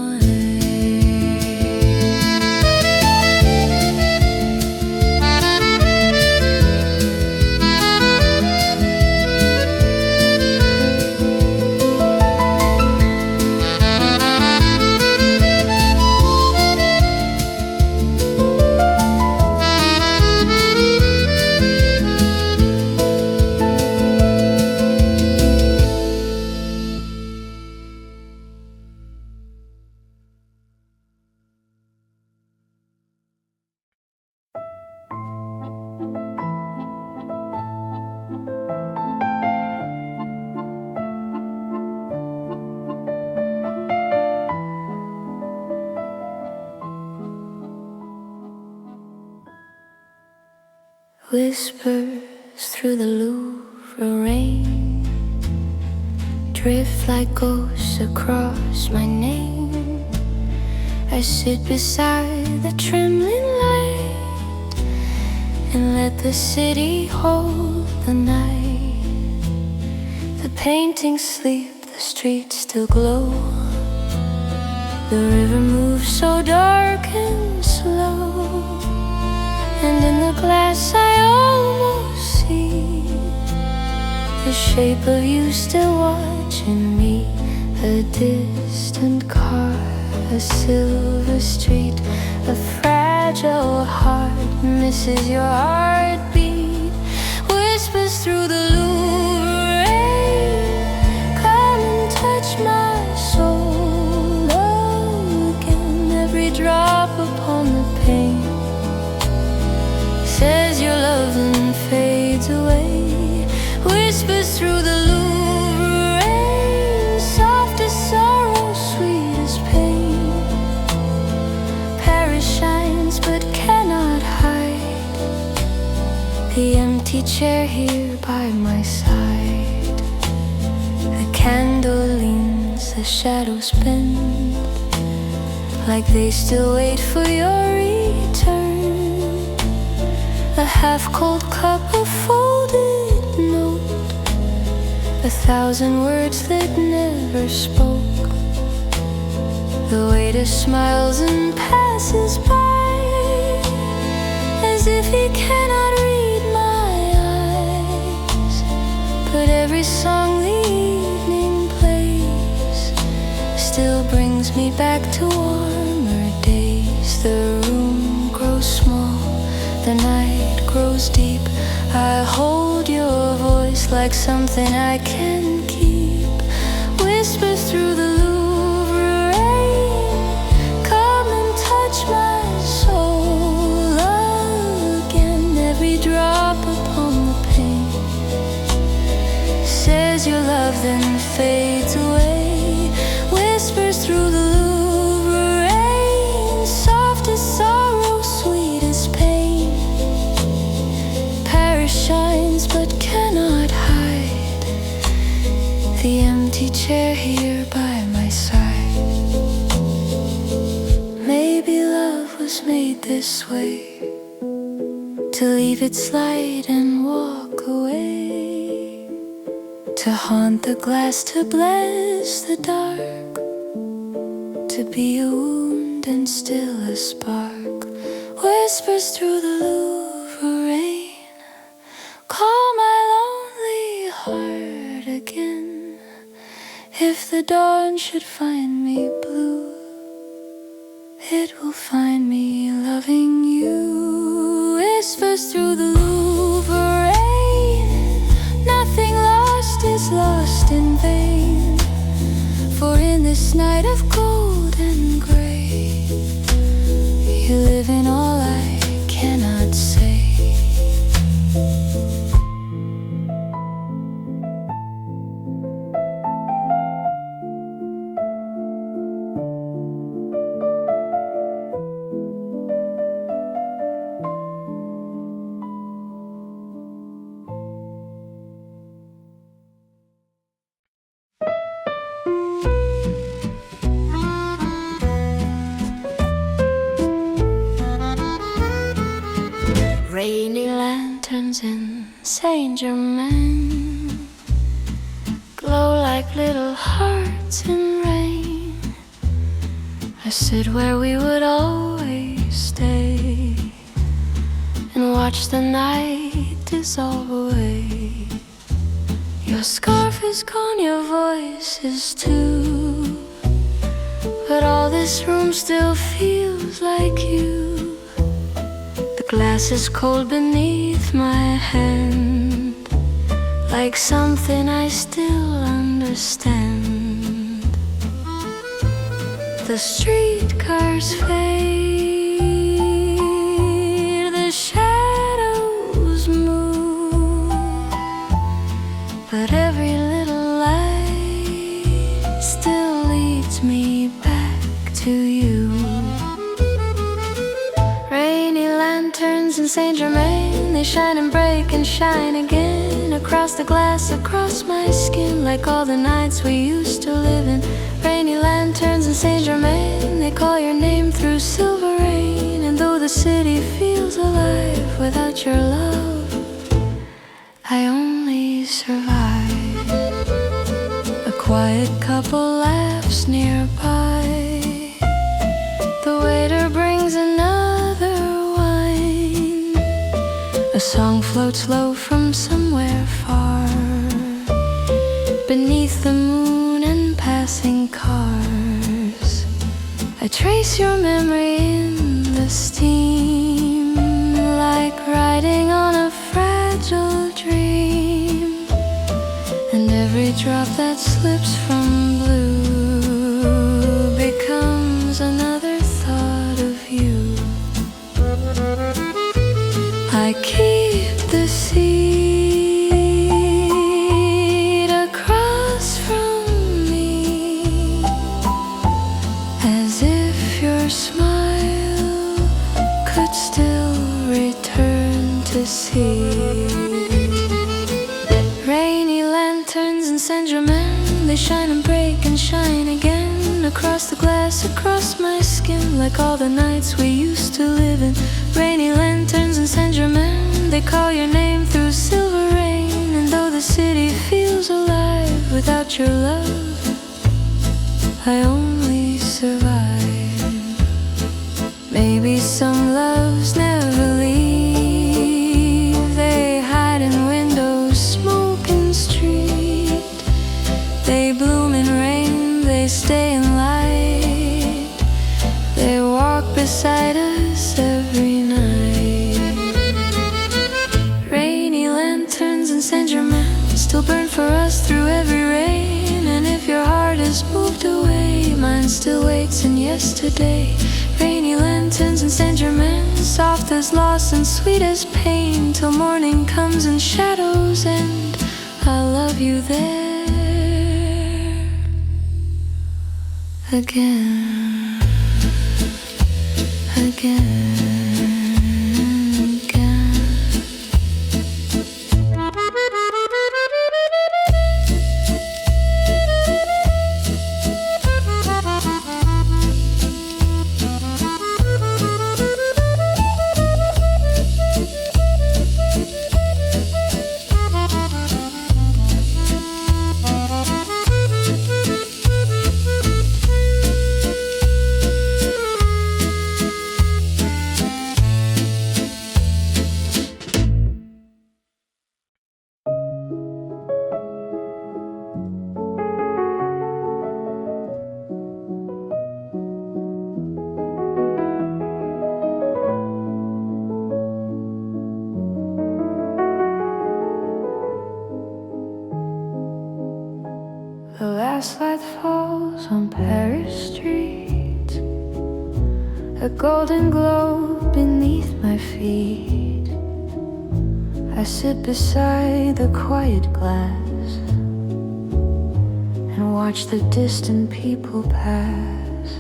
whispers through the Louvre rain, drift like ghosts across my name. I sit beside the trembling light and let the city hold the night. The paintings sleep, the streets still glow. The river moves so dark and slow, and in the glass I almost see the shape of you still watching me. A distant car, a silver street, a fragile heart misses your heartbeat, whispers through the Louvre rain, come and touch my soul again. Every drop upon the pane says your love and fades away, whispers through the Louvre rain, soft as sorrow, sweet as pain. Paris shines but cannot hide the empty chair here by my side. The candle leans, the shadows bend, like they still wait for your return. A half-cold cup, a folded note, 1,000 words that never spoke. The waiter smiles and passes by, as if he cannot read my eyes. But every song the evening plays still brings me back to warmer days. The room grows small, the night grows deep. I hold your voice like something I can keep, whispers through the Louvre rain, come and touch my soul again. Every drop upon the pane says your love then fades away, whispers through the Louvre rain, soft as sorrow, sweet as pain. Paris shines but cannot hide the empty chair here by my side. Maybe love was made this way, to leave its light and walk away, to haunt the glass, to bless the dark, to be a wound and still a spark, whispers through the Louvre rain, call my lonely heart again. If the dawn should find me blue, it will find me loving you, whispers through the Louvre rain. Nothing lost is lost in vain, for in this night of gold and gray, you live in all I cannot say. Rainy lanterns in Saint-Germain glow like little hearts in rain. I sit where we would always stay and watch the night dissolve away. Your scarf is gone, your voice is too, but all this room still feels like you. The glass is cold beneath my hand, like something I still understand. The streetcars fade, the shadows move, but every little light still leads me back to you. Rainy lanterns in Saint-Germain, they shine and break and shine again. Across the glass, across my skin, like all the nights we used to live in. Rainy lanterns in Saint-Germain, they call your name through silver rain. And though the city feels alive without your love, I only survive. A quiet couple laughs nearby. The waiter brings another wine. A song floats low from somewhere far, beneath the moon and passing cars. I trace your memory in the steam, like riding on a fragile dream. And every drop that slips from blue becomes another thought of you. I keep the seat across from me, as if your smile could still return to see. Rainy lanterns in Saint-Germain, they shine and break and shine again. Across the glass, across my skin, like all the nights we used to live in. Rainy lanterns in Saint-Germain, they call your name through silver rain. And though the city feels alive without your love, I only survive. Maybe some loves never leave. They hide in windows, smoke in street. They bloom in rain, they stay in light. They walk beside us every night. Rainy lanterns in Saint-Germain still burn for us through every rain. And if your heart has moved away, mine still waits in yesterday. Rainy lanterns in Saint-Germain, soft as loss and sweet as pain, till morning comes and shadows end. I'll love you there again, again. The last light falls on Paris streets, a golden glow beneath my feet. I sit beside the quiet glass and watch the distant people pass.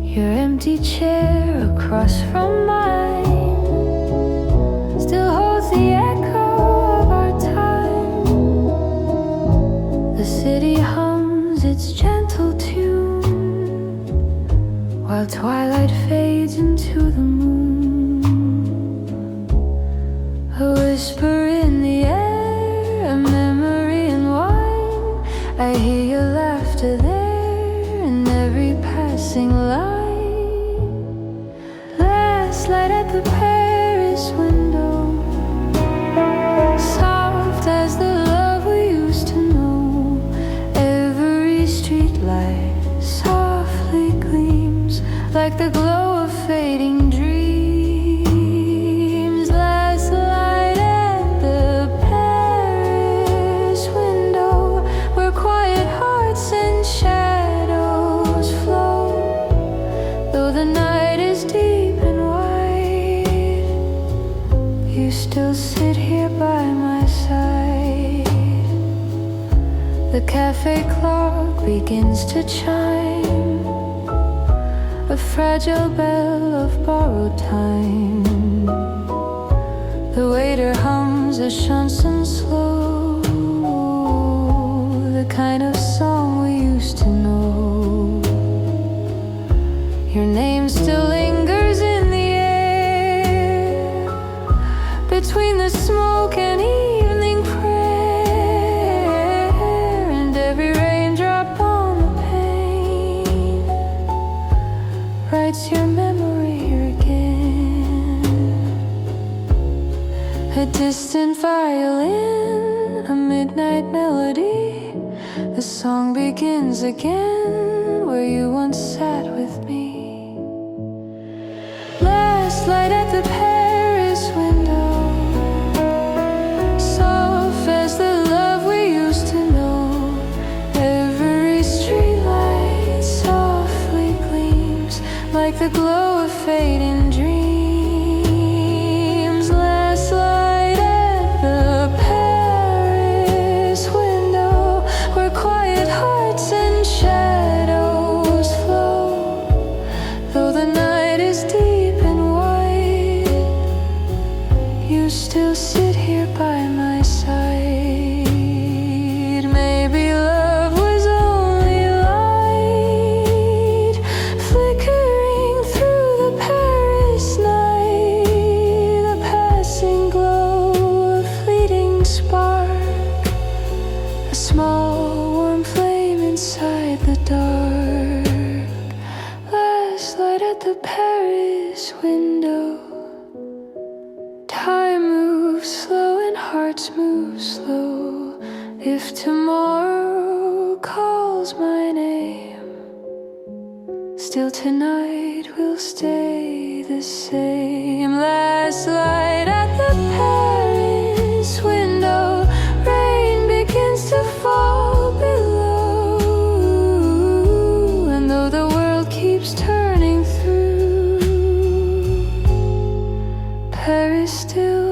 Your empty chair across from mine still holds the echo of our time. The city hums its gentle tune while twilight fades into the moon. A whisper in the air, a memory in wine. I hear your laughter there in every passing light. Last light at the Paris window, soft as the love we used to know. Every street light softly gleams like the glow of fading dreams. Last light at the Paris window, where quiet hearts and shadows flow. Though the night is deep and wide, you still sit here by my side. The cafe clock begins to chime, a fragile bell of borrowed time. The waiter hums a chanson slow, the kind of song we used to know. Your name still lingers in the air, between the smoke and evening prayer, and every raindrop on the pane writes your memory again. A distant violin, a midnight melody, the song begins again where you once sat with me. Last light at the Paris window, soft as the love we used to know. Every street light softly gleams like the glow of fading dreams. Last light at the Paris window, where quiet hearts and shadows flow. Though the night is deep and wide, you still sit here by my side. Maybe love was only light flickering through the Paris night, a passing glow, a fleeting spark, a small warm flame inside the dark. Last light at the Paris window. Time moves slow and hearts move slow. If tomorrow calls my name, still tonight will stay the same. Last light at the Paris window. Rain begins to fall below, and though the world keeps turning through, Paris still